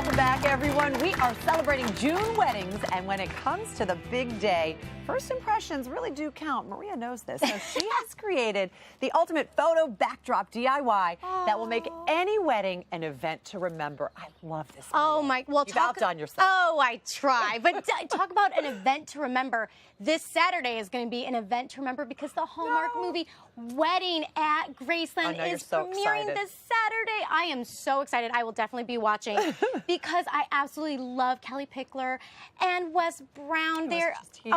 Welcome back, everyone. We are celebrating June weddings, and when it comes to the big day, first impressions really do count. Maria knows this. So she has created the ultimate photo backdrop DIY that will make any wedding an event to remember. I love this. Maria. Oh my! Well, you've outdone yourself. Oh, I try. But talk about an event to remember. This Saturday is going to be an event to remember because the Hallmark movie Wedding at Graceland is premiering this Saturday. I am so excited. I will definitely be watching because I absolutely love Kelly Pickler and Wes Brown. He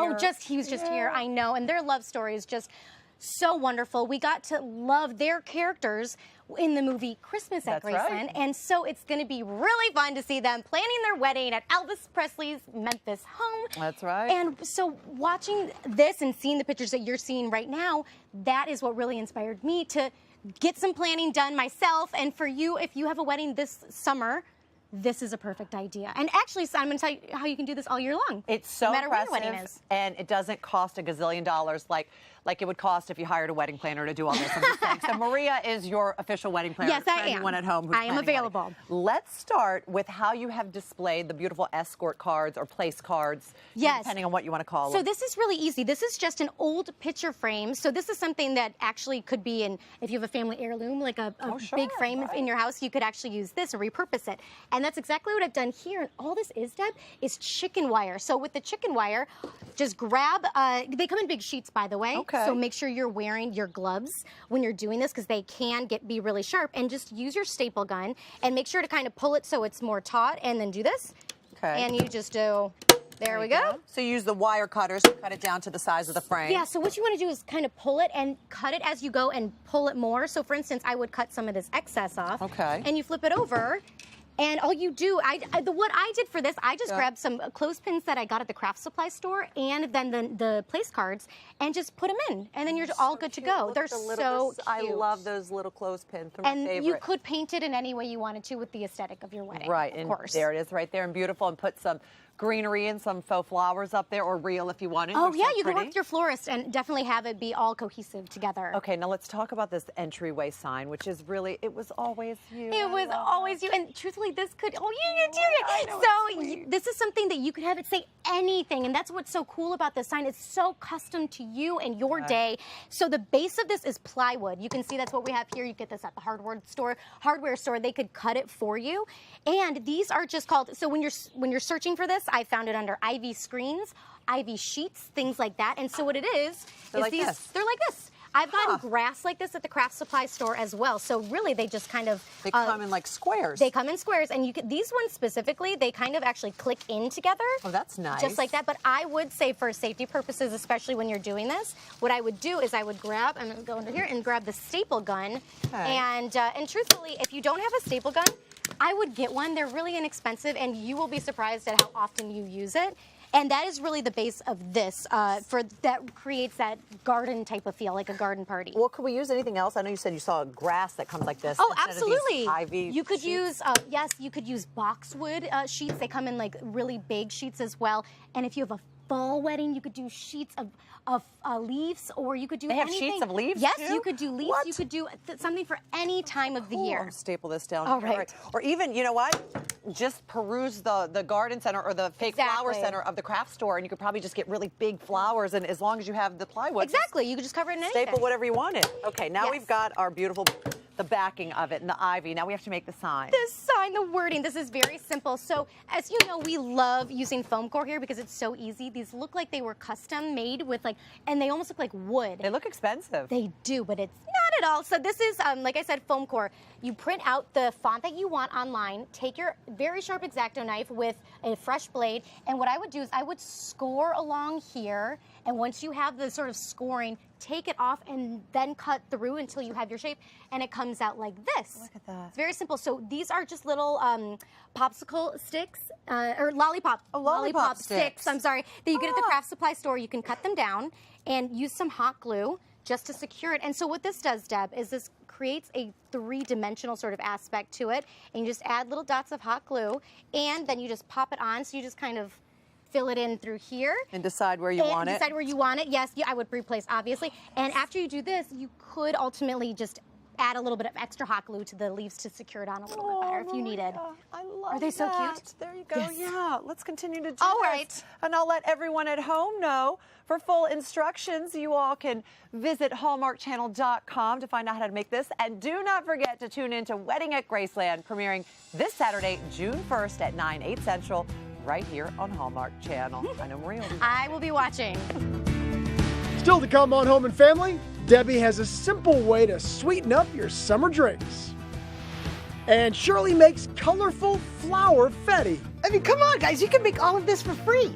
was just here. I know, and their love story is just so wonderful. We got to love their characters in the movie Christmas at Graceland, and so it's going to be really fun to see them planning their wedding at Elvis Presley's Memphis home. That's right. And so watching this and seeing the pictures that you're seeing right now, that is what really inspired me to get some planning done myself. And for you, if you have a wedding this summer, this is a perfect idea. And actually, I'm going to tell you how you can do this all year long. It's so no matter impressive, when your wedding is. And it doesn't cost a gazillion dollars like it would cost if you hired a wedding planner to do all this. I'm just saying. So Maria is your official wedding planner. Yes, I am. Anyone at home who's I am available. Let's start with how you have displayed the beautiful escort cards or place cards, depending on what you want to call them. So this is really easy. This is just an old picture frame. So this is something that actually could be in, if you have a family heirloom, like a big frame in your house, you could actually use this or repurpose it. And that's exactly what I've done here. And all this is, Deb, is chicken wire. So with the chicken wire, just grab, they come in big sheets, by the way. Okay. So make sure you're wearing your gloves when you're doing this because they can be really sharp. And just use your staple gun and make sure to kind of pull it so it's more taut and then do this. Okay. And you just do, there we go. So you use the wire cutters to cut it down to the size of the frame. Yeah, so what you want to do is kind of pull it and cut it as you go and pull it more. So for instance, I would cut some of this excess off. Okay. And you flip it over. And all you do, what I did for this, I just grabbed some clothespins that I got at the craft supply store and then the place cards and just put them in. And then you're all good to go. They're so cute. I love those little clothespins. They're my favorite. And you could paint it in any way you wanted to with the aesthetic of your wedding. Right, of course. There it is right there and beautiful, and put some greenery and some faux flowers up there, or real if you want it. Oh yeah, you can work with your florist and definitely have it be all cohesive together. Okay, now let's talk about this entryway sign, which is really, it was always you. It was always you, and truthfully, this could, so this is something that you could have it say anything, and that's what's so cool about this sign. It's so custom to you and your day. So the base of this is plywood. You can see that's what we have here. You get this at the hardware store. They could cut it for you, and these are just called. So when you're searching for this, I found it under Ivy screens, Ivy sheets, things like that. And so what it is they're like this. I've gotten grass like this at the craft supply store as well. So really, they just kind of they come in like squares. They come in squares, and these ones specifically, they kind of actually click in together. Oh, that's nice. Just like that. But I would say, for safety purposes, especially when you're doing this, what I would do is I would grab, I'm going to go under here and grab the staple gun. And truthfully, if you don't have a staple gun, I would get one. They're really inexpensive, and you will be surprised at how often you use it. And that is really the base of this, that creates that garden type of feel, like a garden party. Well, could we use anything else? I know you said you saw grass that comes like this. Oh, absolutely. Ivy you could sheets. you could use boxwood sheets. They come in like really big sheets as well. And if you have a fall wedding, you could do sheets of leaves, or you could do anything. They have sheets of leaves, Yes, too? you could do leaves. What? You could do something for any time of the year. I'll staple this down. All right. Or even, you know what? Just peruse the garden center or the fake flower center of the craft store, and you could probably just get really big flowers, and as long as you have the plywood. Exactly. You could just cover it in anything. Staple whatever you wanted. Okay, now we've got our beautiful, the backing of it and the ivy. Now we have to make the sign. The sign, the wording, this is very simple. So as you know, we love using foam core here because it's so easy. These look like they were custom made with and they almost look like wood. They look expensive. They do, but it's not at all. So this is, like I said, foam core. You print out the font that you want online, take your very sharp X-Acto knife with a fresh blade, and what I would do is I would score along here, and once you have the sort of scoring, take it off and then cut through until you have your shape, and it comes out like this. Look at that. It's very simple. So these are just little popsicle sticks, or lollipop sticks, I'm sorry, that you get at the craft supply store. You can cut them down and use some hot glue just to secure it. And so what this does, Deb, is this creates a three-dimensional sort of aspect to it, and you just add little dots of hot glue, and then you just pop it on, so you just kind of fill it in through here. And decide where you want it. Decide where you want it. Yes, I would replace, obviously. And after you do this, you could ultimately just add a little bit of extra hot glue to the leaves to secure it on a little bit better if you needed. I love Are they so cute? There you go. Yes. Yeah, let's continue to do All this. right. And I'll let everyone at home know. For full instructions, you all can visit hallmarkchannel.com to find out how to make this. And do not forget to tune in to Wedding at Graceland, premiering this Saturday, June 1st at 9, 8 Central, right here on Hallmark Channel. I know Maria will be I will be watching. Still to come on Home and Family, Debbie has a simple way to sweeten up your summer drinks. And Shirley makes colorful flour confetti. I mean, come on, guys, you can make all of this for free.